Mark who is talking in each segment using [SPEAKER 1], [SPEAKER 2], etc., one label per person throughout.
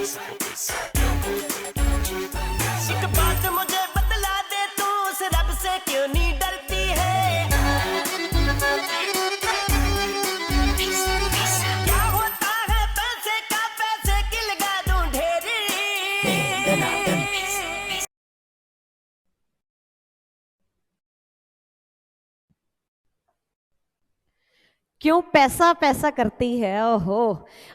[SPEAKER 1] एक बात मुझे बतला दे, तू उस रब से क्यों नहीं डरती है? क्या होता है पैसे का, पैसे की लगा दूं ढेरी।
[SPEAKER 2] क्यों पैसा पैसा करती है? ओहो।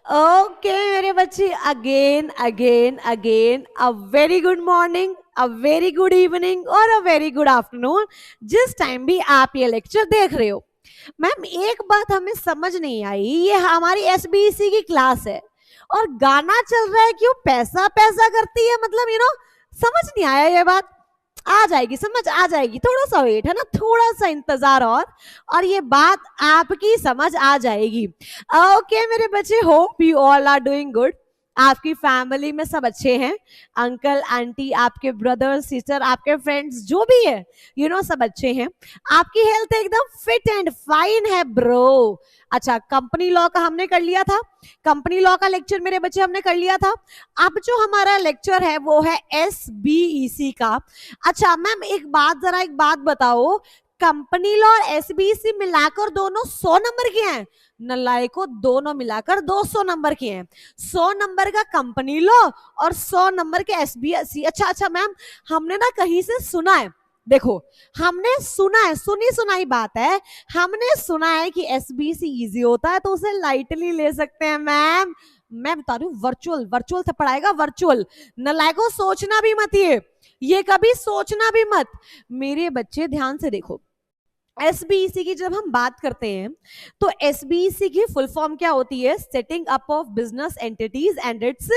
[SPEAKER 2] ओके मेरे बच्चे, again again again a very good morning, a very good evening और अ वेरी गुड आफ्टरनून, जिस टाइम भी आप ये लेक्चर देख रहे हो। मैम एक बात हमें समझ नहीं आई, ये हमारी एसबीसी की क्लास है और गाना चल रहा है, क्यों पैसा पैसा करती है? मतलब समझ नहीं आया ये बात। आ जाएगी, समझ आ जाएगी, थोड़ा सा वेट है ना, थोड़ा सा इंतजार और ये बात आपकी समझ आ जाएगी। ओके मेरे बच्चे, hope you all are doing good. आपकी फैमिली में सब अच्छे हैं, अंकल आंटी, आपके ब्रदर सिस्टर, आपके फ्रेंड्स जो भी है सब अच्छे हैं। आपकी हेल्थ एकदम फिट एंड फाइन है ब्रो। अच्छा, कंपनी लॉ का हमने कर लिया था, कंपनी लॉ का लेक्चर मेरे बच्चे हमने कर लिया था। अब जो हमारा लेक्चर है वो है एसबीईसी का। अच्छा मैम एक बात बताओ, कंपनी लॉ और एसबीईसी मिलाकर दोनों 100 नंबर के हैं? नलायको, दोनों मिलाकर 200 नंबर के हैं। 100 नंबर का कंपनी लॉ और 100 नंबर के एसबीईसी। अच्छा मैम, हमने ना कहीं से सुना है, देखो हमने सुना है, सुनी सुनाई बात है, हमने सुना है कि एसबीईसी इजी होता है तो उसे लाइटली ले सकते हैं। मैम मैं बता रही हूँ, वर्चुअल से पढ़ाएगा, वर्चुअल। नलायको सोचना भी मत, ये कभी सोचना भी मत। मेरे बच्चे ध्यान से देखो, एसबीईसी की जब हम बात करते हैं तो एसबीईसी की फुल फॉर्म क्या होती है? Setting up of business entities and its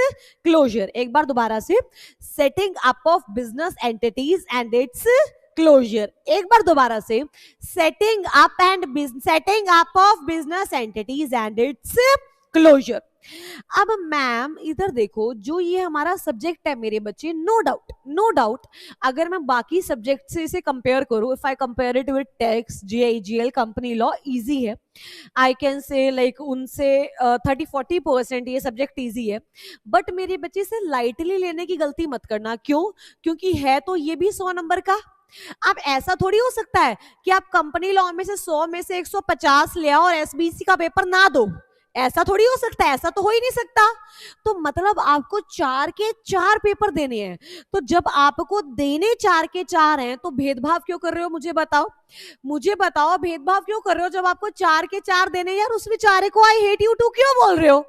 [SPEAKER 2] closure. एक बार दोबारा से, setting up of business entities and its closure. एक बार दोबारा से, setting up of business entities and its closure. अब मैम इधर देखो, जो ये हमारा सब्जेक्ट है मेरे बच्चे, नो डाउट अगर मैं बाकी सब्जेक्ट से इसे कंपेयर करूं, if I compare it with tax, GIGL, company law, easy है। आई कैन से लाइक उनसे 30-40% ये सब्जेक्ट इजी है। बट मेरे बच्चे से लाइटली लेने की गलती मत करना। क्यों? क्योंकि है तो ये भी 100 नंबर का। अब ऐसा थोड़ी हो सकता है कि आप कंपनी लॉ में से 100 में से 150 ले आओ और एसबीसी का पेपर ना दो। ऐसा थोड़ी हो सकता है, ऐसा तो हो ही नहीं सकता। तो मतलब आपको 4 के 4 पेपर देने हैं। तो जब आपको देने 4 के 4 हैं तो भेदभाव क्यों कर रहे हो? मुझे बताओ भेदभाव क्यों कर रहे हो? जब आपको 4 के 4 देने, यार उस बेचारे को आई हेट यू टू क्यों बोल रहे हो?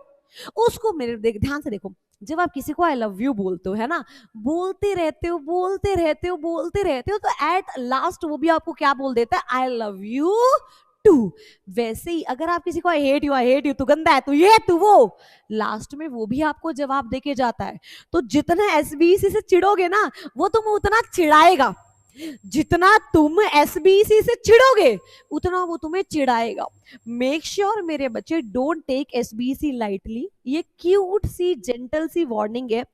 [SPEAKER 2] उसको मेरे ध्यान से देखो, जब आप किसी को आई लव यू बोलते हो, है ना, बोलते रहते हो तो एट लास्ट वो भी आपको क्या बोल देता है? I love you too. वैसे ही अगर आप किसी को आई हेट यू, तू गंदा है, तू ये तू वो, लास्ट में वो भी आपको जवाब देके जाता है। तो जितना एसबीईसी से चिढ़ोगे ना, वो तुम उतना चिढ़ाएगा। जितना तुम एसबीईसी से चिढ़ोगे उतना वो तुम्हें चिढ़ाएगा। मेक श्योर मेरे बच्चे, डोंट टेक एसबीईसी लाइटली। ये क्यूट सी जेंटल सी वार्निंग है,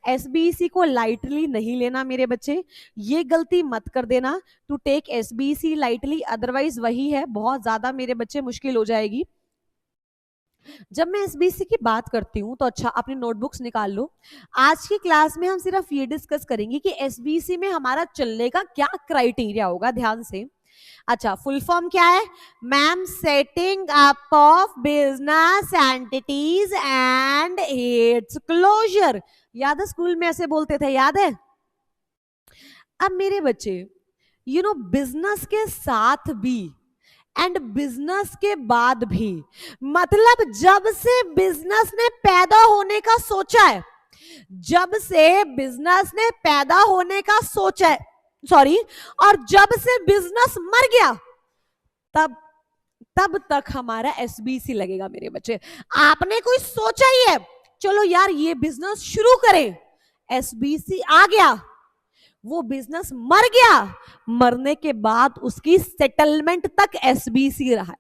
[SPEAKER 2] एसबीईसी को लाइटली नहीं लेना मेरे बच्चे, ये गलती मत कर देना टू टेक एसबीईसी लाइटली, अदरवाइज वही है बहुत ज्यादा मेरे बच्चे मुश्किल हो जाएगी। जब मैं एसबीसी की बात करती हूं तो अच्छा अपनी नोटबुक्स निकाल लो। आज की क्लास में हम सिर्फ ये डिस्कस करेंगे कि एसबीसी में हमारा चलने का क्या क्राइटेरिया होगा। ध्यान से, अच्छा फुल फॉर्म क्या है ma'am? Setting up of business entities and its closure. याद है स्कूल में ऐसे बोलते थे, याद है? अब मेरे बच्चे बिजनेस के साथ भी एंड बिजनेस के बाद भी, मतलब जब से बिजनेस ने पैदा होने का सोचा है, और जब से बिजनेस मर गया तब तक हमारा एसबीसी लगेगा मेरे बच्चे। आपने कोई सोचा ही है, चलो यार ये बिजनेस शुरू करें, एसबीसी आ गया, वो बिजनेस मर गया, मरने के बाद उसकी सेटलमेंट तक एसबीसी रहा है।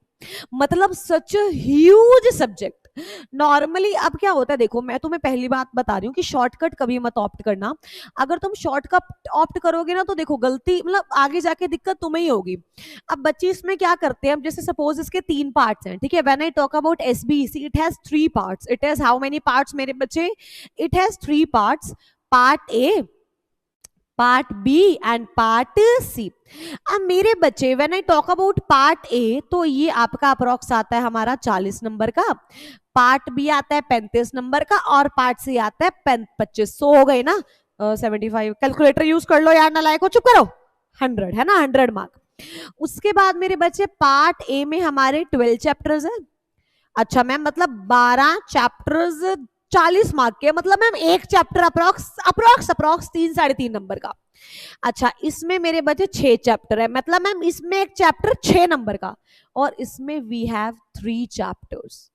[SPEAKER 2] मतलब सच ह्यूज सब्जेक्ट, नॉर्मली अब क्या होता है, देखो मैं तुम्हें पहली बात बता रही हूँ कि शॉर्टकट कभी मत ऑप्ट करना। अगर तुम शॉर्टकट ऑप्ट करोगे ना तो देखो गलती मतलब आगे जाके दिक्कत तुम्हें ही होगी। अब बच्चे इसमें क्या करते हैं, अब जैसे सपोज इसके 3 पार्ट्स हैं, ठीक है, when I talk about SBEC it has 3 parts. It has how many parts मेरे बच्चे? It has 3 parts, part A, part B and part C. अब मेरे बच्चे when I talk about part A तो ये आपका अप्रोक्स आता है हमारा 40 नंबर का, पार्ट बी आता है 35 नंबर का, और पार्ट सी आता है 25। सो हो गए ना 75। कैलकुलेटर यूज कर लो यार, नालायक को, चुप करो। 100 है ना, 100 मार्क। उसके बाद मेरे बच्चे पार्ट ए में हमारे 12 चैप्टर्स है। अच्छा मैम मतलब 12 चैप्टर्स 40 मार्क के, मतलब मैम एक chapter approx approx approx 3 3.5 number का। अच्छा इसमें मेरे बच्चे 6 चैप्टर है, मतलब मैम इसमें एक चैप्टर 6 नंबर का, और इसमें we have 3 chapters.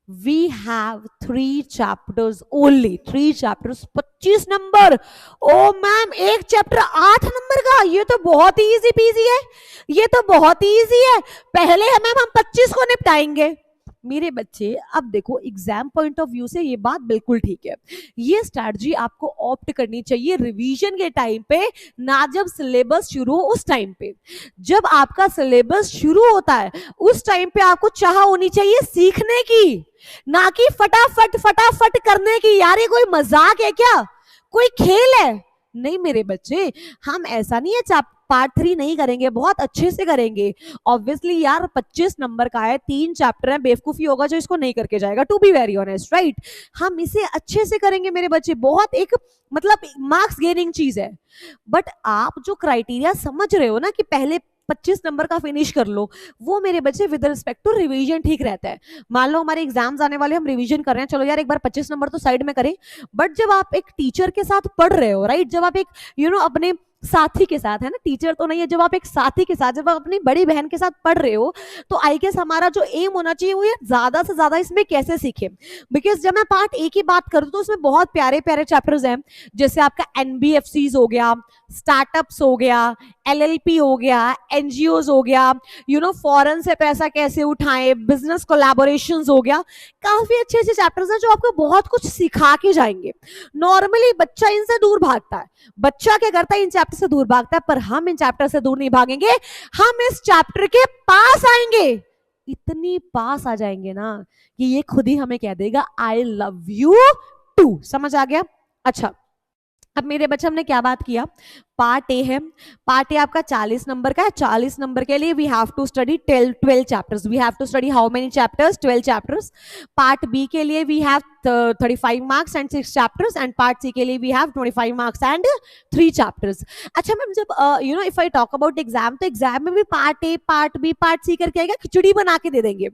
[SPEAKER 2] We have 3 chapters, only 3 chapters, 25 number. Oh ma'am एक चैप्टर 8 नंबर का, ये तो बहुत ही इजी पीजी है, ये तो बहुत ही इजी है। पहले मैम हम 25 को निपटाएंगे। मेरे बच्चे अब देखो एग्जाम पॉइंट ऑफ व्यू से ये बात बिल्कुल ठीक है। ये स्ट्रैटेजी आपको ऑप्ट करनी चाहिए रिवीजन के टाइम पे, ना जब सिलेबस शुरू हो उस टाइम पे। जब आपका सिलेबस शुरू होता है उस टाइम पे आपको चाह होनी चाहिए सीखने की, ना कि फटाफट फटाफट करने की। यार ये कोई मजाक है क्या, कोई खेल है? नहीं मेरे बच्चे, हम ऐसा नहीं है पार्ट 3 नहीं करेंगे, बहुत अच्छे से करेंगे। ऑब्वियसली यार 25 नंबर का है, 3 चैप्टर है, बेवकूफी होगा जो इसको नहीं करके जाएगा, to be very honest, right. हम इसे अच्छे से करेंगे मेरे बच्चे, बहुत एक मतलब मार्क्स गेनिंग चीज है। बट आप जो क्राइटेरिया समझ रहे हो ना कि पहले 25 नंबर का फिनिश कर लो, वो मेरे बच्चे विद रिस्पेक्ट टू रिवीजन ठीक रहता है। मान लो हमारे एग्जाम्स आने वाले, हम रिवीजन कर रहे हैं, चलो यार एक बार 25 नंबर तो साइड में करें। बट जब आप एक टीचर के साथ पढ़ रहे हो, राइट, जब आप एक अपने साथी के साथ, है ना, टीचर तो नहीं है, जब आप एक साथी के साथ, जब आप अपनी बड़ी बहन के साथ पढ़ रहे हो, तो आई गेस हमारा जो एम होना चाहिए वो ये ज्यादा से ज्यादा इसमें कैसे सीखे। बिकॉज जब मैं पार्ट ए की बात करूँ तो उसमें बहुत प्यारे प्यारे चैप्टर्स हैं, जैसे आपका एनबीएफसीज हो गया, स्टार्टअप्स हो गया, एलएलपी हो गया, एनजीओज हो गया, फॉरेन से पैसा कैसे उठाएं, बिजनेस कोलैबोरेशंस हो गया। काफी अच्छे अच्छे चैप्टर्स हैं जो आपको बहुत कुछ सिखा के जाएंगे। नॉर्मली बच्चा इनसे दूर भागता है, बच्चा क्या करता है, इन चैप्टर से दूर भागता है, पर हम इन चैप्टर से दूर नहीं भागेंगे, हम इस चैप्टर के पास आएंगे। इतनी पास आ जाएंगे ना कि ये खुद ही हमें कह देगा आई लव यू टू। समझ आ गया? अच्छा अब मेरे बच्चे हमने क्या बात किया, पार्ट ए है, पार्ट ए आपका 40 नंबर का है। 40 नंबर के लिए we have to study 12 chapters. We have to study how many chapters? 12 chapters. Part B के लिए we have 35 marks and 6 chapters, and part C के लिए we have 25 marks and 3 chapters. अच्छा मैम जब if I talk about exam, तो exam में भी part A, part B, part C करके आएगा, खिचड़ी बना के दे देंगे।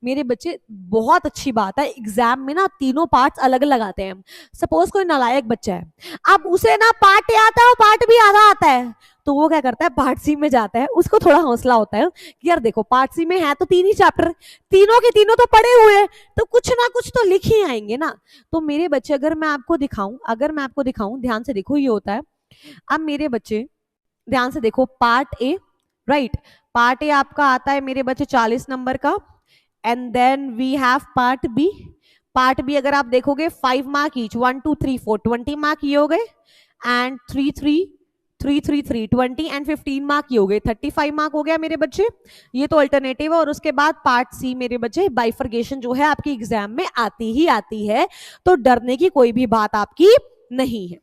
[SPEAKER 2] मेरे बच्चे बहुत अच्छी बात है, एग्जाम में ना तीनों पार्ट्स अलग अलग आते हैं। सपोज कोई नालायक बच्चा है, अब उसे ना पार्ट ए आता है और पार्ट बी आधा आता है, तो वो क्या करता है, पार्ट सी में जाता है। उसको थोड़ा हौसला होता है कि यार देखो पार्ट सी में है तो 3 ही चैप्टर, तीनों के तीनों तो पढ़े हुए हैं, तो कुछ ना कुछ तो लिख ही आएंगे ना। तो मेरे बच्चे अगर मैं आपको दिखाऊं, ध्यान से देखो, ये होता है। अब मेरे बच्चे ध्यान से देखो, part A, right, part A आपका आता है मेरे बच्चे 40 नंबर का, and then we have part B. Part B अगर आप देखोगे 5 मार्क ईच, 1 2 3 4 20 मार्क ये हो गए, एंड 3 3 3 3 3 20 एंड 15 मार्क ये हो गए, 35 मार्क हो गया मेरे बच्चे। ये तो अल्टरनेटिव है। और उसके बाद पार्ट सी मेरे बच्चे, बाइफर्केशन जो है आपकी एग्जाम में आती ही आती है, तो डरने की कोई भी बात आपकी नहीं है।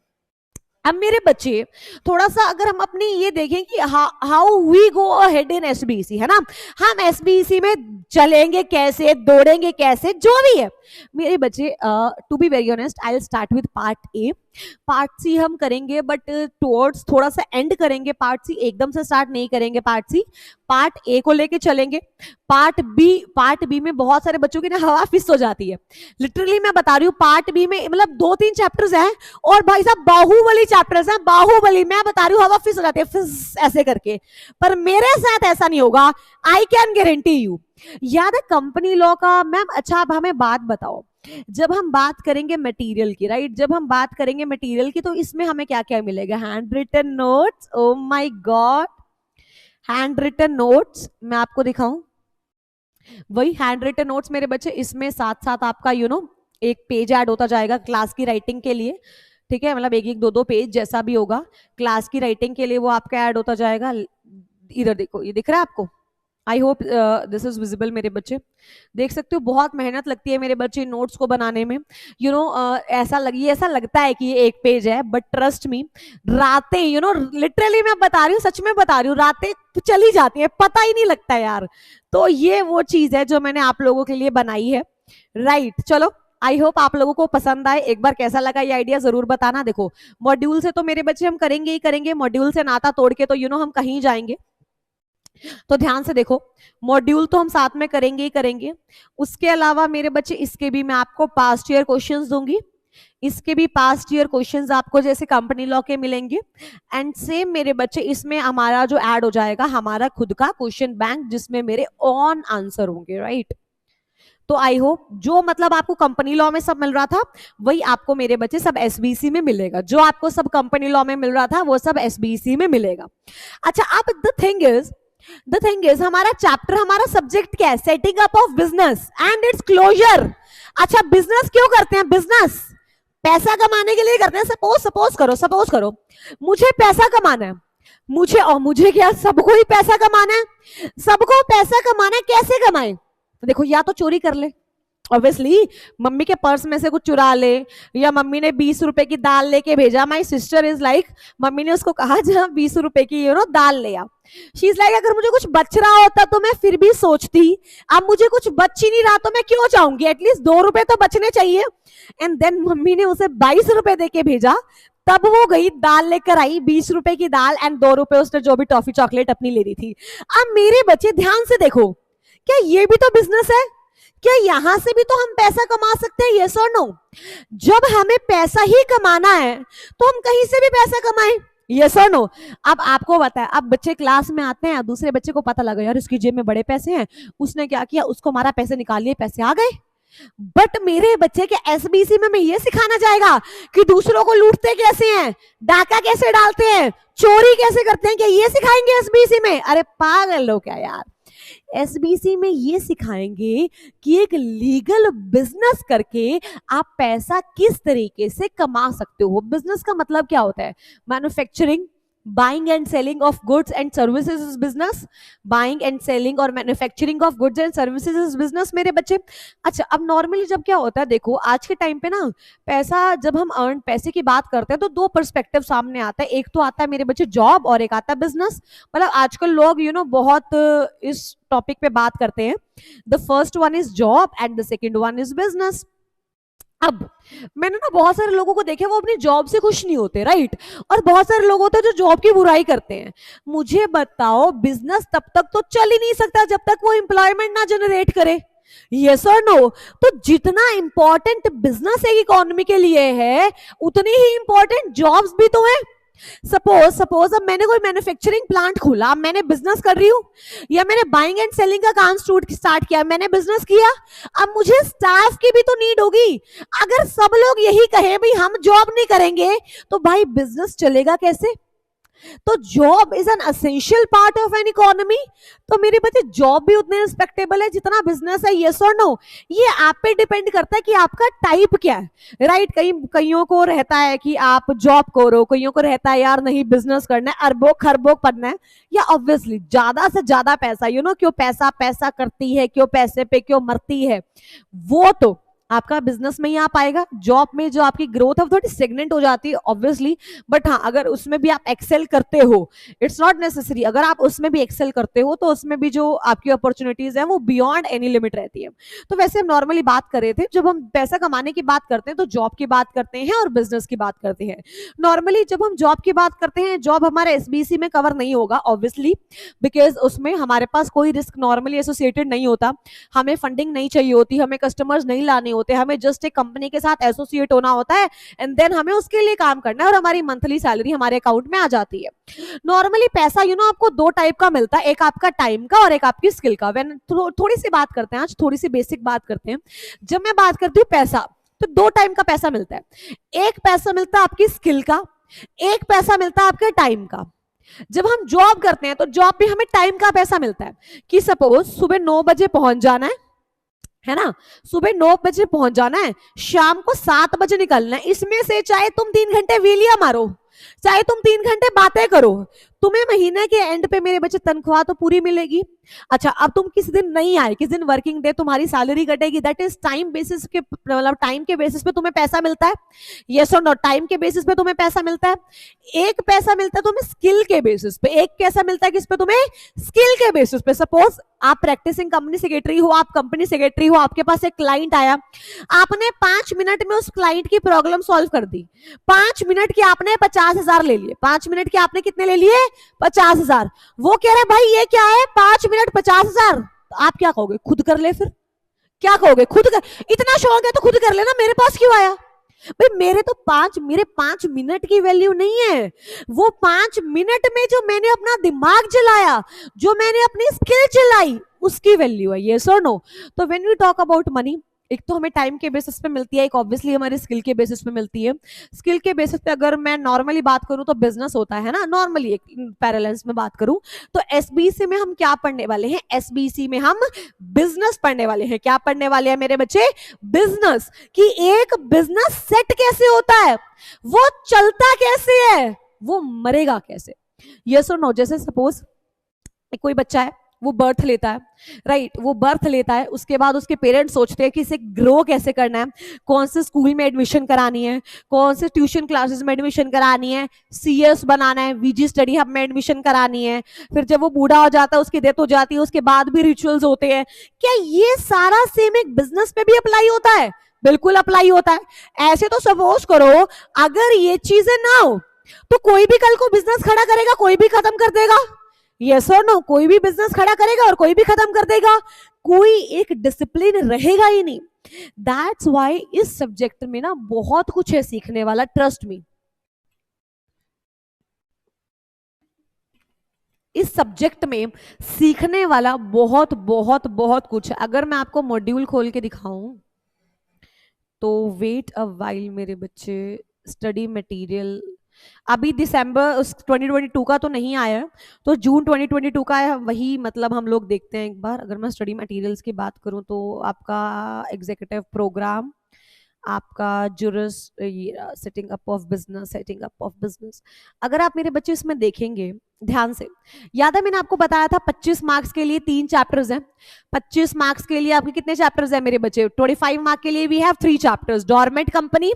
[SPEAKER 2] अब मेरे बच्चे थोड़ा सा अगर हम अपनी ये देखें कि how we go ahead in SBC, है ना, हम एसबीसी में चलेंगे कैसे, दौड़ेंगे कैसे, जो भी है मेरे बच्चे, to be very honest I will start with part A. Part C हम करेंगे बट टुवर्ड्स थोड़ा सा एंड करेंगे, पार्ट सी एकदम से स्टार्ट नहीं करेंगे। पार्ट सी, पार्ट ए को लेके चलेंगे। पार्ट बी में बहुत सारे बच्चों की ना हवा फिस हो जाती है, लिटरली मैं बता रही हूँ। पार्ट बी में मतलब 2-3 चैप्टर्स हैं, और भाई साहब बाहुबली चैप्टर्स हैं, बाहुबली, मैं बता रही हूँ हवा फिस हो जाती है, फिस ऐसे करके। पर मेरे साथ ऐसा नहीं होगा, आई कैन गारंटी यू। याद है कंपनी लॉ का मैम? अच्छा अब हमें बात बताओ, जब हम बात करेंगे मटेरियल की, राइट, जब हम बात करेंगे मटेरियल की, तो इसमें हमें क्या क्या मिलेगा? Handwritten notes, oh my god, handwritten notes मैं आपको दिखाऊं, वही हैंड रिटन नोट्स मेरे बच्चे, इसमें साथ साथ आपका एक पेज ऐड होता जाएगा क्लास की राइटिंग के लिए, ठीक है, मतलब एक एक दो दो पेज जैसा भी होगा क्लास की राइटिंग के लिए वो आपका ऐड होता जाएगा। इधर देखो, ये दिख रहा है आपको? I hope this is visible मेरे बच्चे, देख सकते हो बहुत मेहनत लगती है मेरे बच्चे नोट्स को बनाने में। ऐसा लगता है कि ये एक पेज है, बट ट्रस्ट मी, रातें लिटरली मैं बता रही हूँ, सच में बता रही हूँ, रातें तो चली जाती है, पता ही नहीं लगता यार। तो ये वो चीज है जो मैंने आप लोगों के लिए बनाई है, राइट। चलो, आई होप आप लोगों को पसंद आए। एक बार कैसा लगा ये आइडिया जरूर बताना। देखो, मॉड्यूल से तो मेरे बच्चे हम करेंगे ही करेंगे, मॉड्यूल से नाता तोड़ के तो हम कहीं जाएंगे। तो ध्यान से देखो, मॉड्यूल तो हम साथ में करेंगे ही करेंगे, उसके अलावा मेरे बच्चे इसके भी मैं आपको पास्ट ईयर क्वेश्चंस दूंगी, इसके भी पास्ट ईयर क्वेश्चंस आपको जैसे कंपनी लॉ के मिलेंगे। एंड सेम मेरे बच्चे इसमें हमारा जो ऐड हो जाएगा हमारा खुद का क्वेश्चन बैंक, जिसमें मेरे ऑन आंसर होंगे, राइट। तो आई होप जो मतलब आपको कंपनी लॉ में सब मिल रहा था वही आपको मेरे बच्चे सब एसबीसी में मिलेगा, जो आपको सब कंपनी लॉ में मिल रहा था वो सब एसबीसी में मिलेगा। अच्छा, अब द थिंग इज हमारा चैप्टर, हमारा सब्जेक्ट क्या है? Setting up of business and its closure. अच्छा, बिजनेस क्यों करते हैं? बिजनेस पैसा कमाने के लिए करते हैं। सपोज करो मुझे पैसा कमाना है, मुझे क्या, सबको ही पैसा कमाना है, सबको पैसा कमाना है, कैसे कमाए? तो देखो, या तो चोरी कर ले, ऑब्वियसली मम्मी के पर्स में से कुछ चुरा ले, या मम्मी ने 20 रुपए की दाल लेके भेजा। My sister is like, mummy ने उसको कहा जहाँ 20 रुपए की दाल ले आ। शी इज लाइक, अगर मुझे कुछ बच रहा होता तो मैं फिर भी सोचती, अब मुझे कुछ बच ही नहीं रहा तो मैं क्यों चाहूंगी, एटलीस्ट 2 रुपए तो बचने चाहिए। एंड देन मम्मी ने उसे 22 रुपए देके भेजा, तब वो गई दाल लेकर आई, 20 रुपए की दाल, एंड 2 रुपए उसने जो भी टॉफी चॉकलेट अपनी ले ली थी। अब मेरे बच्चे ध्यान से देखो, क्या ये भी तो बिजनेस है? क्या यहां से भी तो हम पैसा कमा सकते हैं? यस और नो? जब हमें पैसा ही कमाना है तो हम कहीं से भी पैसा कमाएं, यस और नो? अब आपको पता है, अब बच्चे क्लास में आते हैं, दूसरे बच्चे को पता लगा यार इसकी जेब में बड़े पैसे हैं, उसने क्या किया, उसको मारा, पैसे निकाल लिए, पैसे आ गए। बट मेरे बच्चे के एसबीसी में मैं ये सिखाना चाहेगा कि दूसरों को लूटते कैसे हैं, डाका कैसे डालते हैं, चोरी कैसे करते हैं, क्या ये सिखाएंगे एसबीसी में? अरे पागल हो क्या यार। एसबीसी में ये सिखाएंगे कि एक लीगल बिजनेस करके आप पैसा किस तरीके से कमा सकते हो। बिजनेस का मतलब क्या होता है? Manufacturing, buying and selling of goods and services is business. Buying and selling और manufacturing of goods and services is business मेरे बच्चे। अच्छा, अब नॉर्मली जब क्या होता है, देखो आज के टाइम पे ना पैसा, जब हम अर्न पैसे की बात करते हैं तो दो पर्सपेक्टिव सामने आता है। एक तो आता है मेरे बच्चे जॉब, और एक आता है बिजनेस। मतलब आजकल लोग बहुत इस टॉपिक पे बात करते हैं। The first one is job and the second one is business. अब मैंने ना बहुत सारे लोगों को देखा, वो अपनी जॉब से खुश नहीं होते, राइट, और बहुत सारे लोग होते हैं जो जॉब की बुराई करते हैं। मुझे बताओ, बिजनेस तब तक तो चल ही नहीं सकता जब तक वो एम्प्लॉयमेंट ना जनरेट करे, यस और नो? तो जितना इंपॉर्टेंट बिजनेस एक इकोनॉमी के लिए है, उतनी ही इंपॉर्टेंट जॉब्स भी तो है। सपोज अब मैंने कोई मैन्युफैक्चरिंग प्लांट खोला, मैंने बिजनेस कर रही हूँ, या मैंने बाइंग एंड सेलिंग का काम स्टार्ट किया, मैंने बिजनेस किया। अब मुझे स्टाफ की भी तो नीड होगी। अगर सब लोग यही कहें भाई हम जॉब नहीं करेंगे, तो भाई बिजनेस चलेगा कैसे? तो job is an essential part of an economy. तो मेरे बच्चे, जॉब भी उतने रिस्पेक्टेबल है जितना बिजनेस है, यस और नो? ये आप पे डिपेंड करता है कि आपका टाइप क्या है, राइट। कईयों को रहता है कि आप जॉब करो, कईयों को रहता है यार नहीं बिजनेस करना है, अरबों खरबों पढ़ना है, या ऑब्वियसली ज्यादा से ज्यादा पैसा, क्यों पैसा पैसा करती है, क्यों पैसे पे क्यों मरती है, वो तो आपका बिजनेस में ही आ पाएगा। जॉब में जो आपकी ग्रोथ है थोड़ी स्टेगनेंट हो जाती है ऑब्वियसली, बट हाँ, अगर उसमें भी आप एक्सेल करते हो, इट्स नॉट नेसेसरी, अगर आप उसमें भी एक्सेल करते हो तो उसमें भी जो आपकी अपॉर्चुनिटीज है वो बियॉन्ड एनी लिमिट रहती है। तो वैसे हम नॉर्मली बात कर रहे थे, जब हम पैसा कमाने की बात करते हैं तो जॉब की बात करते हैं और बिजनेस की बात करते हैं। नॉर्मली जब हम जॉब की बात करते हैं, जॉब हमारे एसबीसी में कवर नहीं होगा ऑब्वियसली, बिकॉज उसमें हमारे पास कोई रिस्क नॉर्मली एसोसिएटेड नहीं होता, हमें फंडिंग नहीं चाहिए होती, हमें कस्टमर्स नहीं लाने होते, हमें जस्ट एक कंपनी के साथ एसोसिएट होना होता है, एंड देन हमें उसके लिए काम करना है और हमारी मंथली सैलरी हमारे अकाउंट में आ जाती है। नॉर्मली पैसा आपको दो टाइप का मिलता है, एक आपका टाइम का और एक आपकी स्किल का। थोड़ी सी बात करते हैं आज, थोड़ी सी बेसिक बात करते हैं। जब मैं बात करती हूँ पैसा, तो दो टाइम का पैसा मिलता है। एक पैसा मिलता है आपकी स्किल का, एक पैसा मिलता है आपके टाइम का। जब हम जॉब करते हैं तो जॉब पे हमें टाइम का पैसा मिलता है कि सपोज सुबह 9 बजे पहुंच जाना है ना, सुबह 9 बजे पहुंच जाना है, शाम को 7 बजे निकलना है। इसमें से चाहे तुम 3 घंटे वेलिया मारो, चाहे तुम 3 घंटे बातें करो, तुम्हें महीने के एंड पे मेरे बच्चे तनख्वाह तो पूरी मिलेगी। अच्छा, अब तुम किस दिन नहीं आए, किस दिन वर्किंग डे तुम्हारी सैलरी कटेगी, दैट इज टाइम बेसिस के, मतलब टाइम के बेसिस पे तुम्हें पैसा मिलता है। यस और नो, टाइम के बेसिस पे तुम्हें पैसा मिलता है। एक पैसा मिलता है तुम्हें स्किल के बेसिस पे, एक कैसा मिलता है किस पे, तुम्हें स्किल के बेसिस पे। सपोज आप प्रैक्टिसिंग कंपनी सेक्रेटरी हो, आप कंपनी सेक्रेटरी हो, आपके पास एक क्लाइंट आया, आपने 5 मिनट में उस क्लाइंट की प्रॉब्लम सॉल्व कर दी, 5 मिनट के आपने 50,000 ले लिए, 5 मिनट के आपने कितने ले लिए, 50,000। वो कह रहा है भाई ये क्या है, 5 मिनट 50,000। तो आप क्या कहोगे, खुद कर ले, फिर क्या कहोगे, खुद कर, इतना शौक है तो खुद कर लेना, मेरे पास क्यों आया भाई। मेरे 5 मिनट की वैल्यू नहीं है, वो 5 मिनट में जो मैंने अपना दिमाग चलाया, जो मैंने अपनी स्किल चलाई, उसकी वैल्यू है। यस और नो। तो when we talk about money, एक तो हमें टाइम के बेसिस पे मिलती है, एक ऑब्वियसली हमारे स्किल के बेसिस पे मिलती है। स्किल के बेसिस पे अगर मैं नॉर्मली बात करूं तो बिजनेस होता है ना, नॉर्मली एक पैरेलल्स में बात करूं तो एसबीसी में हम क्या पढ़ने वाले हैं, एसबीसी में हम बिजनेस पढ़ने वाले हैं। क्या पढ़ने वाले हैं मेरे बच्चे, बिजनेस, कि एक बिजनेस सेट कैसे होता है, वो चलता कैसे है, वो मरेगा कैसे। यस और नो। जैसे सपोज कोई बच्चा है, वो बर्थ लेता है, राइट, वो बर्थ लेता है, उसके बाद उसके पेरेंट्स सोचते हैं कि इसे ग्रो कैसे करना है, कौन से स्कूल में एडमिशन करानी है, कौन से ट्यूशन क्लासेस में एडमिशन करानी है, सीएस बनाना है, वीजी स्टडी हब में एडमिशन करानी है। फिर जब वो बूढ़ा हो जाता है, उसकी डेथ हो जाती है, उसके बाद भी रिचुअल्स होते हैं। क्या ये सारा सेम एक बिजनेस पे भी अप्लाई होता है? बिल्कुल अप्लाई होता है। ऐसे तो सपोज करो अगर ये चीजें ना हो तो कोई भी कल को बिजनेस खड़ा करेगा, कोई भी खत्म कर देगा। यस और नो, कोई भी बिजनेस खड़ा करेगा और कोई भी खत्म कर देगा, कोई एक डिसिप्लिन रहेगा ही नहीं। दैट्स व्हाई इस सब्जेक्ट में ना बहुत कुछ है सीखने वाला, ट्रस्ट मी। इस सब्जेक्ट में सीखने वाला बहुत बहुत बहुत कुछ है। अगर मैं आपको मॉड्यूल खोल के दिखाऊं तो वेट अ वाइल मेरे बच्चे, स्टडी मटेरियल अभी दिसंबर 2022 का तो नहीं आया, तो जून 2022 का है वही, मतलब हम लोग देखते हैं एक बार। अगर मैं स्टडी मटेरियल्स की बात करूं तो आपका एग्जीक्यूटिव प्रोग्राम, आपका जुरस, setting up of business, setting up of business. अगर आप मेरे बच्चे इसमें देखेंगे ध्यान से, याद है मैंने आपको बताया था 25 मार्क्स के लिए 3 चैप्टर्स हैं। 25 मार्क्स के लिए आपके कितने चैप्टर्स हैं मेरे बच्चे? 25 मार्क्स के लिए we have 3 chapters, dormant company,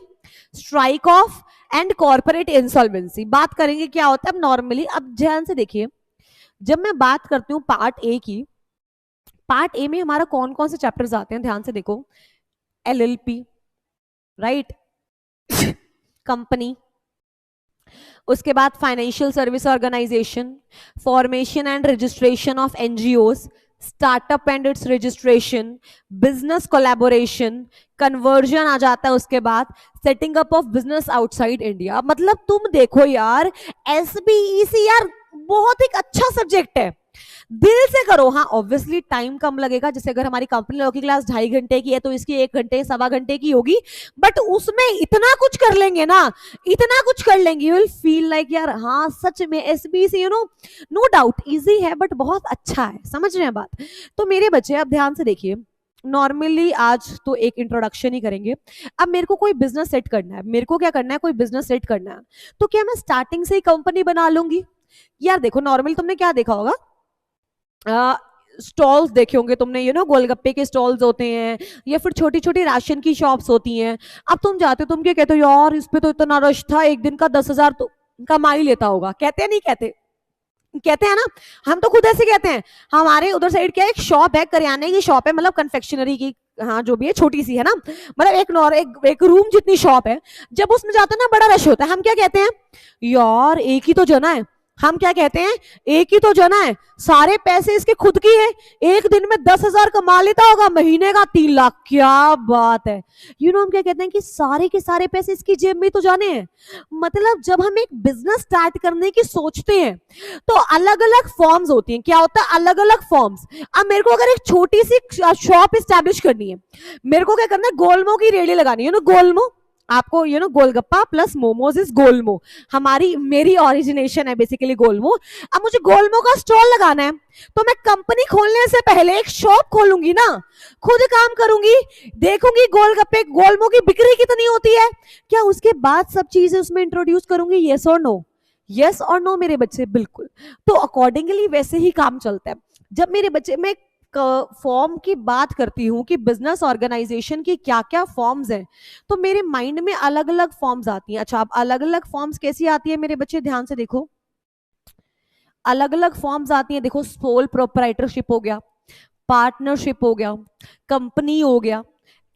[SPEAKER 2] strike off and corporate insolvency. बात करेंगे क्या होता है अब नॉर्मली। अब ध्यान से देखिए, जब मैं बात करती हूँ पार्ट ए की, पार्ट ए में हमारा कौन कौन से चैप्टर्स आते हैं, ध्यान से देखो। एलएलपी, राइट, कंपनी, उसके बाद financial service organisation, formation and registration of NGOs, startup and its registration, business collaboration, conversion आ जाता है, उसके बाद setting up of business outside India. मतलब तुम देखो यार, एसबीईसी यार बहुत एक अच्छा सब्जेक्ट है, दिल से करो। हाँ ऑब्वियसली टाइम कम लगेगा, जैसे अगर हमारी कंपनी लॉ की क्लास 2.5 घंटे की है तो इसकी 1 घंटे 1.25 घंटे की होगी, बट उसमें इतना कुछ कर लेंगे ना, इतना कुछ कर लेंगे, यू विल फील लाइक यार हाँ सच में SBC, you know, no doubt easy है बट बहुत अच्छा है। समझ रहे हैं बात? तो मेरे बच्चे अब ध्यान से देखिए, नॉर्मली आज तो एक इंट्रोडक्शन ही करेंगे। अब मेरे को कोई बिजनेस सेट करना है, मेरे को क्या करना है, कोई बिजनेस सेट करना है, तो क्या मैं स्टार्टिंग से ही कंपनी बना लूंगी? यार देखो नॉर्मली तुमने क्या देखा होगा, स्टॉल्स देखे होंगे तुमने, यू नो गोलगप्पे के स्टॉल्स होते हैं या फिर छोटी छोटी राशन की शॉप्स होती हैं। अब तुम जाते हो, तुम क्या कहते हो, यार इस पे तो इतना रश था, एक दिन का 10,000 तो कमा ही लेता होगा। कहते हैं नहीं कहते? कहते हैं ना, हम तो खुद ऐसे कहते हैं। हमारे उधर साइड क्या, एक शॉप है, करियाने की शॉप है, मतलब कन्फेक्शनरी की, हाँ जो भी है, छोटी सी है ना, मतलब एक रूम जितनी शॉप है। जब उसमें जाते हैं ना बड़ा रश होता है, हम क्या कहते हैं, यार एक ही तो जना है। हम क्या कहते हैं, एक ही तो जना है, सारे पैसे इसके खुद की है, एक दिन में 10,000 कमा लेता होगा, महीने का 3 लाख। क्या बात है, यू नो हम क्या कहते हैं कि सारे के सारे पैसे इसकी जेब में तो जाने हैं। मतलब जब हम एक बिजनेस स्टार्ट करने की सोचते हैं तो अलग अलग फॉर्म्स होती हैं। क्या होता है, अलग अलग फॉर्म्स। अब मेरे को अगर एक छोटी सी शॉप एस्टैब्लिश करनी है, मेरे को क्या करना है, गोलमो की रेडी लगानी है ना, गोलमो। आपको गोलगप्पा प्लस मोमोज इज गोलमो, मेरी ओरिजिनेशन है बेसिकली गोलमो। अब मुझे गोलमो का स्टॉल लगाना है, तो मैं कंपनी खोलने से पहले एक शॉप खोलूंगी ना, खुद काम करूंगी, देखूंगी गोलगप्पे गोलमो की बिक्री कितनी होती है, क्या उसके बाद सब चीजें उसमें इंट्रोड्यूस करूंगी, यस और नो, यस और नो मेरे बच्चे, बिल्कुल। तो अकॉर्डिंगली वैसे ही काम चलता है। जब मेरे बच्चे, मैं फॉर्म की बात करती हूँ कि बिजनेस ऑर्गेनाइजेशन की क्या क्या फॉर्म्स हैं, तो मेरे माइंड में अलग अलग फॉर्म्स आती हैं। अच्छा, अब अलग अलग फॉर्म्स कैसी आती है मेरे बच्चे, ध्यान से देखो, अलग अलग फॉर्म्स आती हैं। देखो, सोल प्रोप्राइटरशिप हो गया, पार्टनरशिप हो गया, कंपनी हो गया,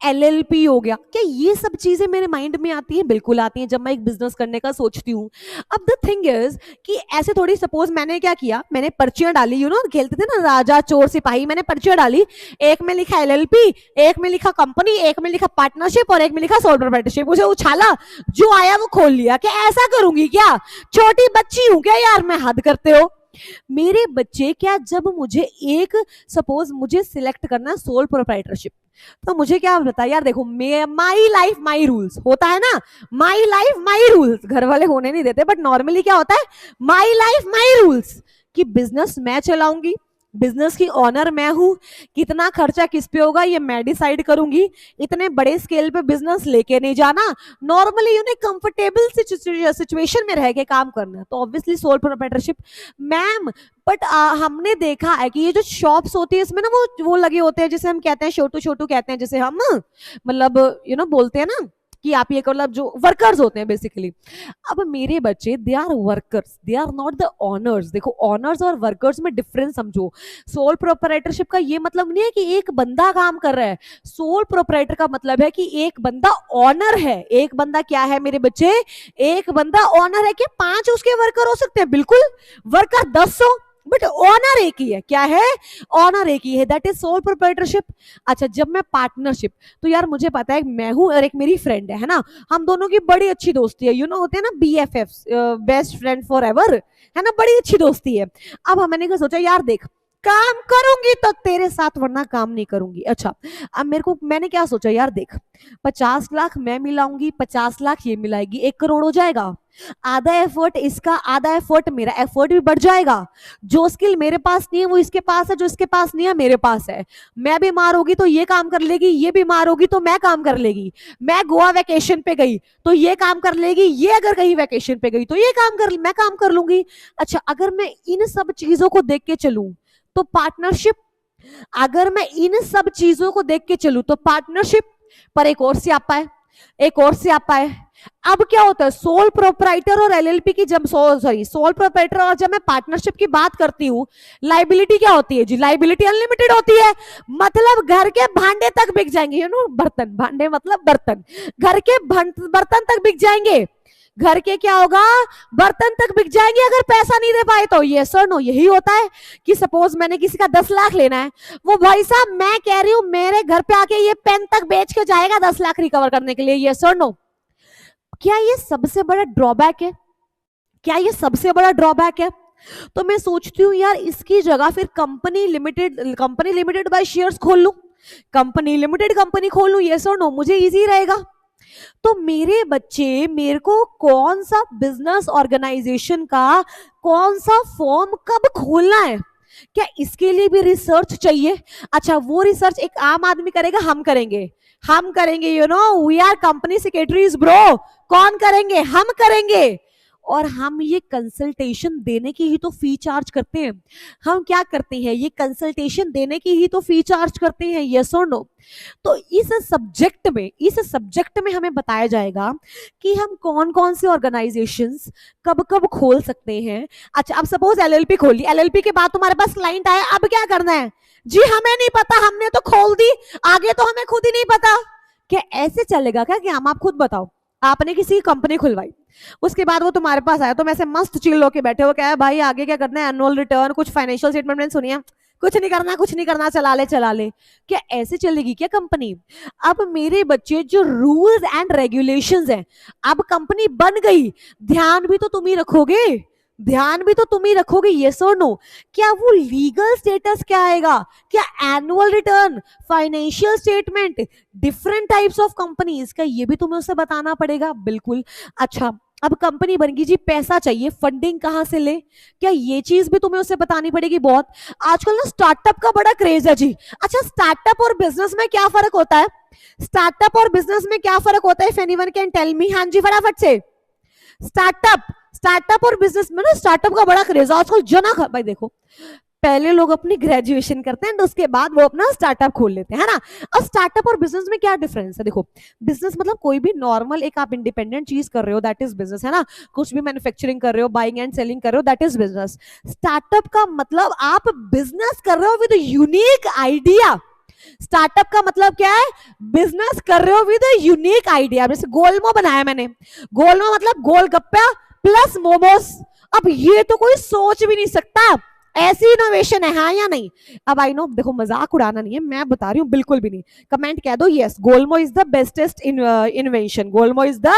[SPEAKER 2] एलएलपी हो गया। क्या ये सब चीजें मेरे माइंड में आती हैं? बिल्कुल आती हैं जब मैं एक बिजनेस करने का सोचती हूँ। अब द थिंग इज कि ऐसे थोड़ी, सपोज मैंने क्या किया, मैंने पर्चियां डाली, खेलते थे ना राजा चोर सिपाही, मैंने पर्चियां डाली, एक में लिखा एलएलपी, एक में लिखा कंपनी, एक में लिखा पार्टनरशिप और एक में लिखा सोल प्रोप्राइटरशिप। मुझे उछाला, जो आया वो खोल लिया। क्या ऐसा करूंगी क्या? छोटी बच्ची हूं क्या यार मैं? हद करते हो मेरे बच्चे। क्या जब मुझे एक, सपोज मुझे सिलेक्ट करना सोल प्रोप्राइटरशिप, तो मुझे क्या बता यार, देखो माई लाइफ माई रूल्स होता है ना, माई लाइफ माई रूल्स, घर वाले होने नहीं देते, बट नॉर्मली क्या होता है, माई लाइफ माई रूल्स, कि बिजनेस मैं चलाऊंगी, बिजनेस की ऑनर मैं हूं, कितना खर्चा किस पे होगा ये मैं डिसाइड करूंगी, इतने बड़े स्केल पे बिजनेस लेके नहीं जाना, नॉर्मली कंफर्टेबल सिचुएशन में रह के काम करना, तो obviously sole proprietorship. Ma'am but हमने देखा है कि ये जो शॉप्स होती है इसमें ना वो लगे होते हैं, जिसे हम कहते हैं छोटू छोटू कहते हैं, जिसे हम मतलब बोलते हैं ना कि आप ये मतलब जो वर्कर्स होते हैं बेसिकली। अब मेरे बच्चे they are workers, they are not the owners. देखो, ऑनर्स और वर्कर्स में डिफरेंस समझो। सोल प्रोप्राइटरशिप का ये मतलब नहीं है कि एक बंदा काम कर रहा है, सोल प्रोप्राइटर का मतलब है कि एक बंदा ऑनर है। एक बंदा क्या है मेरे बच्चे? एक बंदा ऑनर है। कि 5 उसके वर्कर हो सकते हैं, बिल्कुल, वर्कर 10 हो, बट ऑनर एक ही है। क्या है? ऑनर एक ही है, दैट इज सोल प्रोप्राइटरशिप। अच्छा, जब मैं पार्टनरशिप, तो यार मुझे पता है मैं हूं और एक मेरी फ्रेंड है ना, हम दोनों की बड़ी अच्छी दोस्ती है, होते हैं ना BFF, best friend for ever, है ना, बड़ी अच्छी दोस्ती है। अब मैंने क्या सोचा, यार देख, काम करूंगी तो तेरे साथ, वरना काम नहीं करूंगी। अच्छा, अब मैंने क्या सोचा, यार देख, 50 लाख मैं मिलाऊंगी, 50 लाख ये मिलाएगी, 1 करोड़ हो जाएगा। आधा एफर्ट इसका, आधा एफर्ट मेरा, एफर्ट भी बढ़ जाएगा। जो स्किल मेरे पास नहीं है वो इसके पास है, जो इसके पास नहीं है मेरे पास है। मैं बीमार होगी तो ये काम कर लेगी, ये बीमार होगी तो मैं काम कर लेगी। मैं गोवा वैकेशन पे गई तो ये काम कर लेगी, ये अगर कहीं वैकेशन पे गई तो मैं काम कर लूंगी। अच्छा, अगर मैं इन सब चीजों को देख के चलूं तो पार्टनरशिप, अगर मैं इन सब चीजों को देख के चलूं तो पार्टनरशिप, पर एक और स्यापा है, एक और स्यापा है। अब क्या होता है, सोल प्रोप्राइटर और एलएलपी की, जब सोल प्रोप्राइटर और जब मैं पार्टनरशिप की बात करती हूँ, लाइबिलिटी क्या होती है जी? लाइबिलिटी अनलिमिटेड होती है। मतलब घर के भांडे तक बिक जाएंगे, बर्तन, भांडे मतलब बर्तन, घर के बर्तन तक बिक जाएंगे। घर के क्या होगा, बर्तन तक बिक जाएंगे अगर पैसा नहीं दे पाए तो। ये सर नो, यही होता है कि सपोज मैंने किसी का 10 लाख लेना है, वो भाई साहब मैं कह रही हूं मेरे घर पे आके ये पेन तक बेच के जाएगा 10 लाख रिकवर करने के लिए। ये सर नो, क्या ये सबसे बड़ा ड्रॉबैक है? क्या ये सबसे बड़ा ड्रॉबैक है? तो मैं सोचती हूँ यार, इसकी जगह फिर कंपनी लिमिटेड बाय शेयर्स खोल लूं, कंपनी लिमिटेड कंपनी खोल लूं। ये सर नो, मुझे इजी रहेगा। तो मेरे बच्चे, मेरे को कौन सा बिजनेस ऑर्गेनाइजेशन का कौन सा फॉर्म कब खोलना है, क्या इसके लिए भी रिसर्च चाहिए? अच्छा, वो रिसर्च एक आम आदमी करेगा, हम करेंगे, we are company secretaries bro. कौन करेंगे? हम करेंगे। और हम ये कंसल्टेशन देने की ही तो फी चार्ज करते हैं। हम क्या करते हैं, ये कंसल्टेशन देने की ही तो फी चार्ज करते हैं। यस और नो? तो इस सब्जेक्ट में हमें बताया जाएगा कि हम कौन कौन से ऑर्गेनाइजेशंस कब कब खोल सकते हैं। अच्छा, अब सपोज एलएलपी खोली, एलएलपी के बाद तुम्हारे पास क्लाइंट आया, अब क्या करना है जी? हमें नहीं पता, हमने तो खोल दी, आगे तो हमें खुद ही नहीं पता। क्या ऐसे चलेगा क्या कि हम, आप खुद बताओ, आपने किसी कंपनी खुलवाई, उसके बाद वो तुम्हारे पास आया, तुम ऐसे मस्त चिल होके बैठे हो, क्या है भाई आगे क्या करना है, एनुअल रिटर्न, कुछ फाइनेंशियल स्टेटमेंट सुनिए, कुछ नहीं करना, चला ले। क्या ऐसे चलेगी क्या कंपनी? अब मेरे बच्चे, जो रूल्स एंड रेगुलेशंस हैं, अब कंपनी बन गई, ध्यान भी तो तुम ही रखोगे, ध्यान भी तो तुम ही रखोगे, यस और नो। क्या वो लीगल स्टेटस क्या आएगा, क्या annual return, financial statement, different types of companies का, ये भी तुम्हें उसे बताना पड़ेगा, बिल्कुल। अच्छा, अब कंपनी बन गई जी, पैसा चाहिए, फंडिंग कहां से ले, क्या ये चीज भी तुम्हें उसे बतानी पड़ेगी बहुत। आजकल ना स्टार्टअप का बड़ा क्रेज है जी। अच्छा, स्टार्टअप और बिजनेस में क्या फर्क होता है, स्टार्टअप और बिजनेस में क्या फर्क होता है, if anyone can tell me, हाँ जी फटाफट से। स्टार्टअप स्टार्टअप और बिजनेस में ना स्टार्टअप का बड़ा क्रेज आजकल जना भाई देखो, पहले लोग अपनी ग्रेजुएशन करते हैं, उसके बाद वो अपना स्टार्टअप खोल लेते हैं, है ना। और स्टार्टअप और बिजनेस में क्या डिफरेंस है, देखो, बिजनेस मतलब कोई भी नॉर्मल एक आप इंडिपेंडेंट चीज कर रहे हो, दैट इज बिजनेस, है ना। कुछ भी मैन्युफैक्चरिंग कर रहे हो, बाइंग एंड सेलिंग कर रहे हो, दैट इज बिजनेस। स्टार्टअप का मतलब आप बिजनेस कर रहे हो विद यूनिक आइडिया। स्टार्टअप का मतलब क्या है, बिजनेस कर रहे हो विद यूनिक आइडिया। जैसे गोलमो बनाया मैंने, गोलमो मतलब गोलगप्पा प्लस मोमोज। अब ये तो कोई सोच भी नहीं सकता, ऐसी इनोवेशन है, हाँ या नहीं। अब आई नो, देखो मजाक उड़ाना नहीं है, मैं बता रही हूँ, बिल्कुल भी नहीं। कमेंट कह दो यस, गोलमो इज द बेस्टेस्ट इन्वेंशन, गोलमो इज द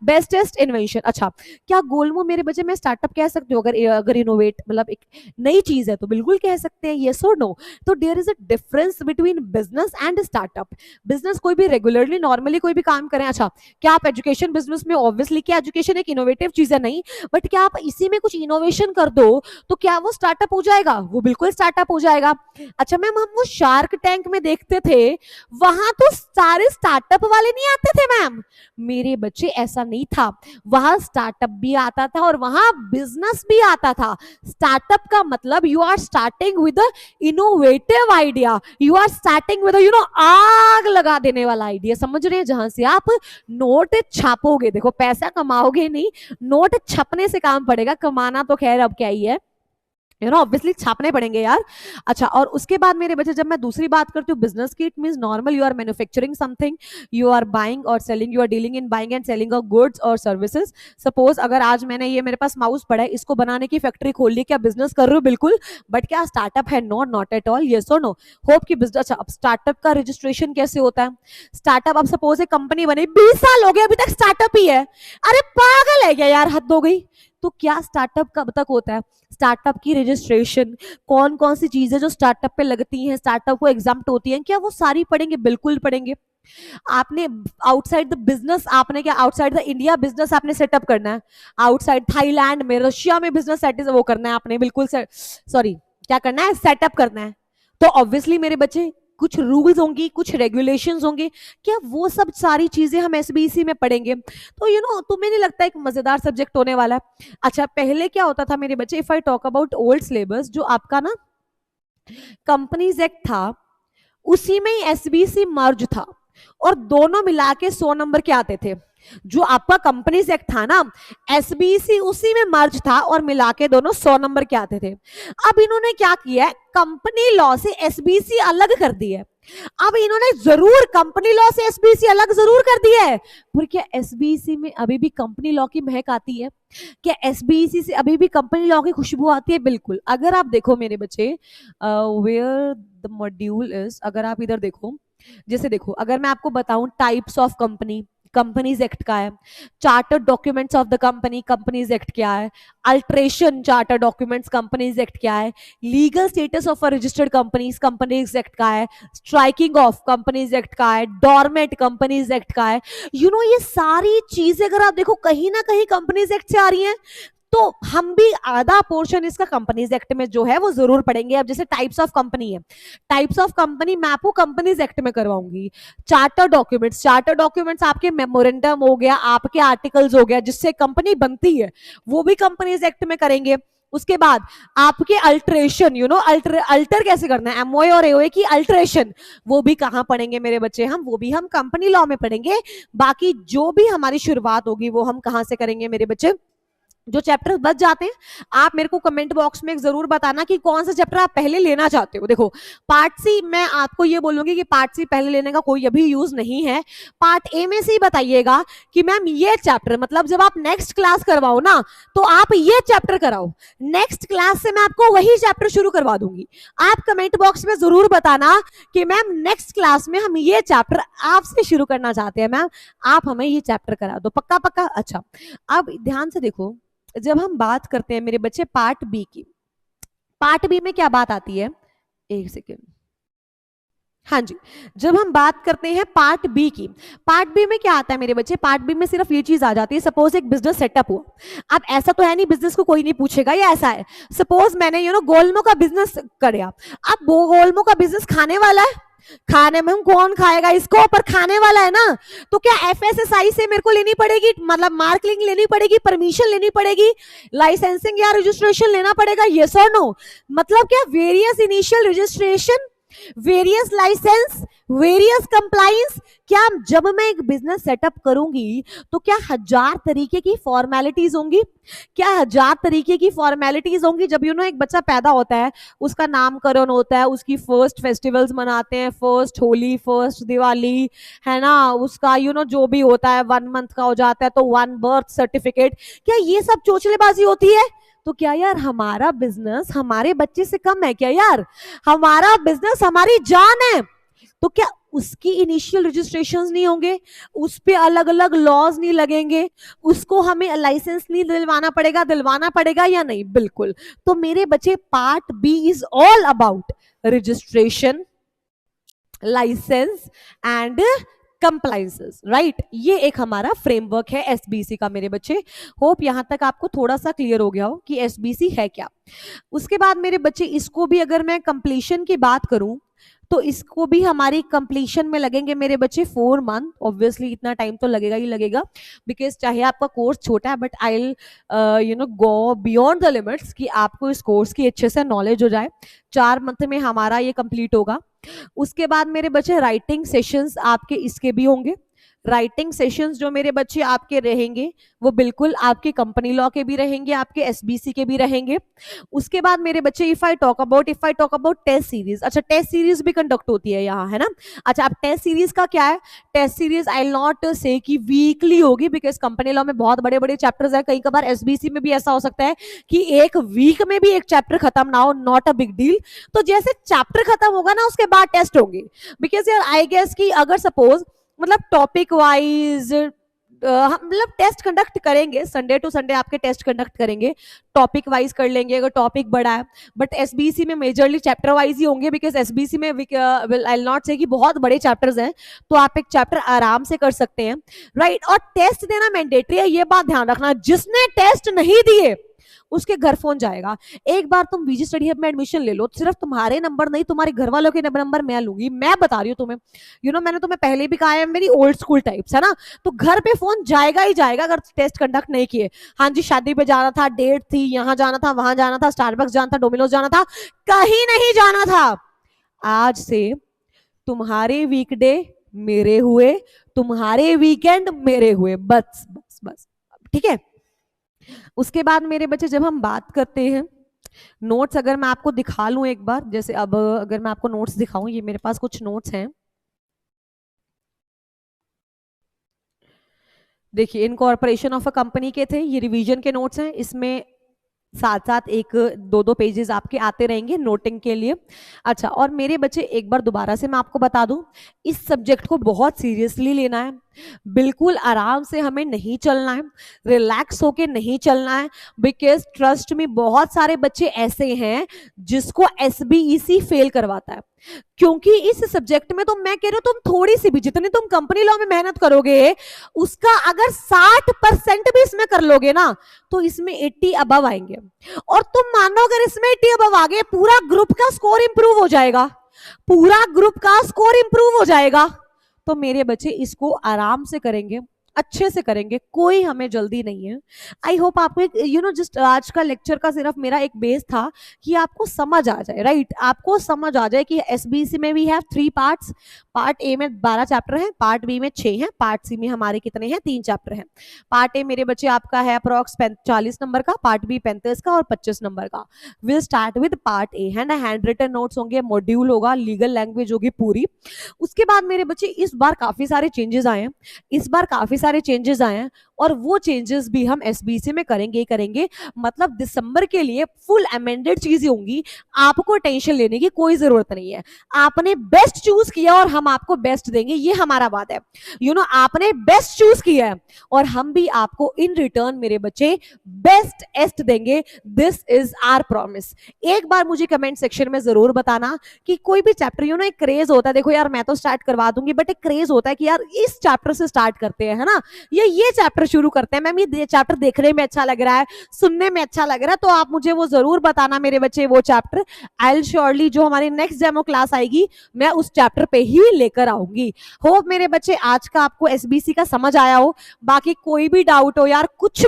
[SPEAKER 2] बेस्टेस्ट इन्वेंशन। अच्छा, क्या गोलमो मेरे बच्चे में स्टार्टअप कह सकते हो, अगर इनोवेट मतलब एक नई चीज है तो बिल्कुल कह सकते हैं, यस और नो। तो there is a difference between business and startup. Business कोई भी रेगुलरली नॉर्मली कोई भी काम करें। अच्छा, क्या आप एजुकेशन बिजनेस में, ऑब्वियसली क्या एजुकेशन एक इनोवेटिव चीज है, नहीं, बट क्या आप इसी में कुछ इनोवेशन कर दो तो क्या वो स्टार्टअप हो जाएगा, वो बिल्कुल स्टार्टअप हो जाएगा। अच्छा मैम, हम वो शार्क टैंक में देखते थे, वहां तो सारे स्टार्टअप वाले नहीं आते थे मैम। मेरे बच्चे ऐसा नहीं था, वहां स्टार्टअप भी आता था और वहां बिजनेस भी आता था। स्टार्टअप का मतलब you are starting with innovative idea, you are starting with आग लगा देने वाला आइडिया, समझ रहे हैं, जहां से आप नोट छापोगे, देखो पैसा कमाओगे नहीं, नोट छपने से काम पड़ेगा, कमाना तो खैर अब क्या ही है, ऑब्वियसली छापने पड़ेंगे यार। अच्छा, और उसके बाद मेरे बच्चे, जब मैं दूसरी बात करती हूँ बिजनेस की, it means normal you are manufacturing something, you are buying और selling, you are dealing in buying and selling of goods और सर्विसेज। सपोज अगर आज मैंने ये, मेरे पास माउस पड़ा है, इसको बनाने की फैक्ट्री खोल ली, क्या बिजनेस कर रही हूँ, बिल्कुल, बट क्या स्टार्टअप है, नॉट एट ऑल, यस और नो। होप की बिजनेस। अच्छा, अब स्टार्टअप का रजिस्ट्रेशन कैसे होता है, स्टार्टअप, अब सपोज एक कंपनी बनी, 20 साल हो गए अभी तक स्टार्टअप ही है, अरे पागल है क्या यार, हद हो गई। तो क्या स्टार्टअप कब तक होता है, स्टार्टअप की रजिस्ट्रेशन, कौन कौन सी चीजें जो स्टार्टअप पे लगती हैं, स्टार्टअप को एग्जाम्प्ट होती हैं, क्या वो सारी पढ़ेंगे, बिल्कुल पढ़ेंगे। आपने आउटसाइड द बिजनेस, आपने क्या आउटसाइड द इंडिया बिजनेस आपने सेटअप करना है, आउटसाइड थाईलैंड में, रशिया में बिजनेस सेट वो करना है आपने, बिल्कुल सॉरी क्या करना है, सेटअप करना है। तो ऑब्वियसली मेरे बच्चे कुछ रूल्स होंगी, कुछ रेगुलेशंस होंगे, क्या वो सब सारी चीजें हम एसबीसी में पढ़ेंगे। तो तुम्हें नहीं लगता एक मजेदार सब्जेक्ट होने वाला है। अच्छा, पहले क्या होता था मेरे बच्चे, if I talk about old syllabus, जो आपका ना कंपनीज एक्ट था, उसी में ही एसबीसी मर्ज था, और दोनों मिला के 100 नंबर के आते थे। जो आपका कंपनीज एक्ट था ना, एसबीसी उसी में मर्ज था और मिला के दोनों 100 नंबर के आते थे। अब इन्होंने क्या किया है, कंपनी लॉ से एसबीसी अलग कर दी है। अब इन्होंने जरूर कंपनी लॉ से एसबीसी अलग जरूर कर दिया है, पर क्या एसबीसी में अभी भी कंपनी लॉ की महक आती है, क्या एसबीसी से अभी भी कंपनी लॉ की खुशबू आती है, बिल्कुल। अगर आप देखो मेरे बच्चे, वेयर द मॉड्यूल इज, अगर आप इधर देखो, जैसे देखो, अगर मैं आपको बताऊं types of company, companies act का है, chartered documents of the company, companies act क्या है, alteration charter documents, companies act क्या है, legal status of a registered companies, companies act का है, स्ट्राइकिंग ऑफ कंपनीज एक्ट का है, डॉर्मेंट कंपनीज एक्ट का है। ये सारी चीजें अगर आप देखो कहीं ना कहीं कंपनीज एक्ट से आ रही हैं, तो हम भी आधा पोर्शन इसका कंपनीज एक्ट में जो है वो जरूर पढ़ेंगे। अब जैसे टाइप्स ऑफ कंपनी है, टाइप्स ऑफ कंपनी मैं आपको कंपनीज एक्ट में करवाऊंगी। चार्टर डॉक्यूमेंट्स, चार्टर डॉक्यूमेंट्स आपके मेमोरेंडम हो गया, आपके आर्टिकल्स हो गया, जिससे कंपनी बनती है, वो भी कंपनीज एक्ट में करेंगे। उसके बाद आपके अल्ट्रेशन, अल्टर कैसे करना है, एमओए और एओए की अल्ट्रेशन, वो भी कहाँ पढ़ेंगे मेरे बच्चे, वो भी हम कंपनी लॉ में पढ़ेंगे। बाकी जो भी हमारी शुरुआत होगी वो हम कहाँ से करेंगे मेरे बच्चे, जो चैप्टर बच जाते हैं आप मेरे को कमेंट बॉक्स में जरूर बताना कि कौन सा चैप्टर आप पहले लेना चाहते हो। देखो पार्ट सी मैं आपको ये बोलूंगी कि पार्ट सी पहले लेने का कोई अभी यूज नहीं है, पार्ट ए में से ही बताइएगा कि मैम ये चैप्टर, मतलब जब आप नेक्स्ट क्लास करवाओ ना तो आप ये चैप्टर कराओ, नेक्स्ट क्लास से मैं आपको वही चैप्टर शुरू करवा दूंगी। आप कमेंट बॉक्स में जरूर बताना कि मैम नेक्स्ट क्लास में हम ये चैप्टर आपसे शुरू करना चाहते हैं, मैम आप हमें ये चैप्टर करा दो, पक्का पक्का। अच्छा अब ध्यान से देखो, जब हम बात करते हैं मेरे बच्चे पार्ट बी की, पार्ट बी में क्या बात आती है, एक सेकेंड, हाँ जी, जब हम बात करते हैं पार्ट बी की, पार्ट बी में क्या आता है मेरे बच्चे, पार्ट बी में सिर्फ ये चीज आ जाती है, सपोज एक बिजनेस सेटअप हुआ। अब ऐसा तो है नहीं बिजनेस को कोई नहीं पूछेगा, ये ऐसा है, सपोज मैंने गोलमो का बिजनेस कर, अब वो गोलमो का बिजनेस खाने वाला है, खाने में कौन खाएगा इसको, पर खाने वाला है ना, तो क्या एफएसएसआई से मेरे को लेनी पड़ेगी, मतलब मार्किंग लेनी पड़ेगी, परमिशन लेनी पड़ेगी, लाइसेंसिंग या रजिस्ट्रेशन लेना पड़ेगा, यस और नो, मतलब क्या various initial registration, various licence, various compliance, क्या जब मैं एक बिजनेस सेटअप करूंगी तो क्या 1000 तरीके की फॉर्मेलिटीज होंगी, क्या 1000 तरीके की फॉर्मेलिटीज होंगी। जब एक बच्चा पैदा होता है, उसका नामकरण होता है, उसकी फर्स्ट फेस्टिवल्स मनाते हैं, फर्स्ट होली, फर्स्ट दिवाली, है ना, उसका जो भी होता है 1 मंथ का हो जाता है तो 1 बर्थ सर्टिफिकेट, क्या ये सब चोचलेबाजी होती है। तो क्या यार हमारा बिजनेस हमारे बच्चे से कम है क्या यार, हमारा बिजनेस हमारी जान है, तो क्या उसकी इनिशियल रजिस्ट्रेशंस नहीं होंगे, उस पे अलग अलग लॉज नहीं लगेंगे, उसको हमें लाइसेंस नहीं दिलवाना पड़ेगा या नहीं, बिल्कुल। तो मेरे बच्चे part B is all about registration, licence and compliances, right. ये एक हमारा फ्रेमवर्क है एसबीसी का मेरे बच्चे। होप यहां तक आपको थोड़ा सा क्लियर हो गया हो कि एसबीसी है क्या। उसके बाद मेरे बच्चे इसको भी अगर मैं कंप्लीशन की बात करूं तो इसको भी हमारी कंप्लीशन में लगेंगे मेरे बच्चे 4 मंथ, ऑब्वियसली इतना टाइम तो लगेगा ही लगेगा, बिकॉज चाहे आपका कोर्स छोटा है but I will go beyond the limits कि आपको इस कोर्स की अच्छे से नॉलेज हो जाए। 4 मंथ में हमारा ये कंप्लीट होगा। उसके बाद मेरे बच्चे राइटिंग सेशंस आपके इसके भी होंगे। राइटिंग सेशंस जो मेरे बच्चे आपके रहेंगे वो बिल्कुल आपके कंपनी लॉ के भी रहेंगे, आपके एसबीसी के भी रहेंगे। उसके बाद मेरे बच्चे if I talk about test series, अच्छा टेस्ट सीरीज भी कंडक्ट होती है यहाँ, है ना। अच्छा अब टेस्ट सीरीज का क्या है, test series I will not say कि वीकली होगी, बिकॉज कंपनी लॉ में बहुत बड़े बड़े चैप्टर्स है, कई कबार एसबीसी में भी ऐसा हो सकता है कि एक वीक में भी एक चैप्टर खत्म ना हो, नॉट अ बिग डील। तो जैसे चैप्टर खत्म होगा ना उसके बाद टेस्ट होंगे, बिकॉज यार आई गेस कि अगर सपोज मतलब टॉपिक वाइज हम मतलब टेस्ट कंडक्ट करेंगे, संडे टू संडे आपके टेस्ट कंडक्ट करेंगे, टॉपिक वाइज कर लेंगे अगर टॉपिक बड़ा है, बट एसबीसी में मेजरली चैप्टर वाइज ही होंगे, बिकॉज एसबीसी में आई विल नॉट से कि बहुत बड़े चैप्टर्स हैं, तो आप एक चैप्टर आराम से कर सकते हैं, राइट। और टेस्ट देना मैंडेटरी है, ये बात ध्यान रखना, जिसने टेस्ट नहीं दिए उसके घर फोन जाएगा। एक बार तुम वीजी स्टडी हब में एडमिशन ले लो, सिर्फ तुम्हारे नंबर नहीं तुम्हारे घर वालों के नंबर मैं लूंगी, मैं बता रही हूँ तुम्हें, मैंने तुम्हें पहले भी कहा है, मेरी ओल्ड स्कूल टाइप्स है ना, तो घर पे फोन जाएगा ही जाएगा अगर टेस्ट कंडक्ट नहीं किए। हाँ जी शादी पे जाना था, डेट थी, यहाँ जाना था, वहां जाना था, स्टारबक्स जाना था, डोमिनोज जाना था, कहीं नहीं जाना था। आज से तुम्हारे वीकडे मेरे हुए, तुम्हारे वीकेंड मेरे हुए, बस बस बस, ठीक है। उसके बाद मेरे बच्चे जब हम बात करते हैं नोट्स, अगर मैं आपको दिखा लूं एक बार, जैसे अब अगर मैं आपको नोट्स दिखाऊं, ये मेरे पास कुछ नोट्स हैं, देखिए इनकॉर्पोरेशन ऑफ अ कंपनी के थे, ये रिवीजन के नोट्स हैं, इसमें साथ साथ एक दो दो पेजेस आपके आते रहेंगे नोटिंग के लिए। अच्छा और मेरे बच्चे एक बार दोबारा से मैं आपको बता दूं, इस सब्जेक्ट को बहुत सीरियसली लेना है, बिल्कुल आराम से हमें नहीं चलना है, रिलैक्स होके नहीं चलना है, बिकॉज ट्रस्ट में बहुत सारे बच्चे ऐसे हैं जिसको एसबीईसी फेल करवाता है, क्योंकि इस सब्जेक्ट में तो मैं कह रही हूं तुम थोड़ी सी भी, जितनी तुम कंपनी लॉ में मेहनत करोगे उसका अगर 60% भी इसमें कर लोगे ना तो इसमें 80 अबव आएंगे, और तुम मानो अगर इसमें 80 अबव आ गए पूरा ग्रुप का स्कोर इंप्रूव हो जाएगा, पूरा ग्रुप का स्कोर इंप्रूव हो जाएगा। तो मेरे बच्चे इसको आराम से करेंगे, अच्छे से करेंगे, कोई हमें जल्दी नहीं है। आई होप आपको एक जस्ट आज का लेक्चर का सिर्फ मेरा एक बेस था कि आपको समझ आ जाए, राइट, आपको समझ आ जाए कि एसबीसी में we have 3 parts, part A में 12 चैप्टर हैं, पार्ट बी में 6 हैं, पार्ट सी में हमारे कितने हैं 3 चैप्टर हैं। पार्ट ए मेरे बच्चे आपका है अप्रॉक्स 40 नंबर का, पार्ट बी 35 का और 25 नंबर का। विल स्टार्ट विद पार्ट ए, है ना, हैंड रिटन नोट्स होंगे, मॉड्यूल होगा, लीगल लैंग्वेज होगी पूरी। उसके बाद मेरे बच्चे इस बार काफी सारे चेंजेस आए हैं, इस बार काफी सारे चेंजेस आए हैं, और वो चेंजेस भी हम एसबीसी में करेंगे ही करेंगे। मतलब दिसंबर के लिए फुल अमेंडेड चीजें होंगी, आपको टेंशन लेने की कोई जरूरत नहीं है। आपने बेस्ट चूज किया और हम आपको बेस्ट देंगे, ये हमारा बात है। आपने बेस्ट चूज किया है और हम भी आपको इन रिटर्न मेरे बच्चे बेस्ट एस्ट देंगे। This is our promise. एक बार मुझे कमेंट सेक्शन में जरूर बताना कि कोई भी चैप्टर एक क्रेज होता है, देखो यार मैं तो स्टार्ट करवा दूंगी, बट एक क्रेज होता है कि यार इस चैप्टर से स्टार्ट करते हैं, है ना, ये चैप्टर शुरू करते हैं। मैम ये चैप्टर देखने में अच्छा लग रहा है, सुनने में अच्छा लग रहा है, तो आप मुझे वो जरूर बताना मेरे बच्चे वो चैप्टर। आई विल श्योरली जो हमारी नेक्स्ट डेमो क्लास आएगी मैं उस चैप्टर पे ही लेकर आऊंगी। होप मेरे बच्चे आज का आपको एसबीसी का समझ आया हो। बाकी कोई भी डाउट हो यार, कुछ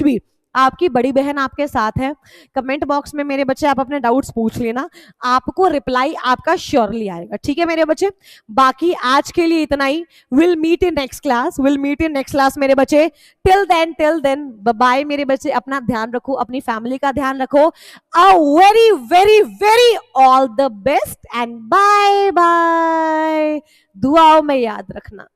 [SPEAKER 2] भी आपकी बड़ी बहन आपके साथ है। कमेंट बॉक्स में मेरे बच्चे आप अपने डाउट्स पूछ लेना, आपको रिप्लाई आपका श्योरली आएगा, ठीक है मेरे बच्चे। बाकी आज के लिए इतना ही। Will meet in next class मेरे बच्चे। टिल देन बाय मेरे बच्चे। अपना ध्यान रखो, अपनी फैमिली का ध्यान रखो। A very very very all the best and bye bye. दुआओं में याद रखना।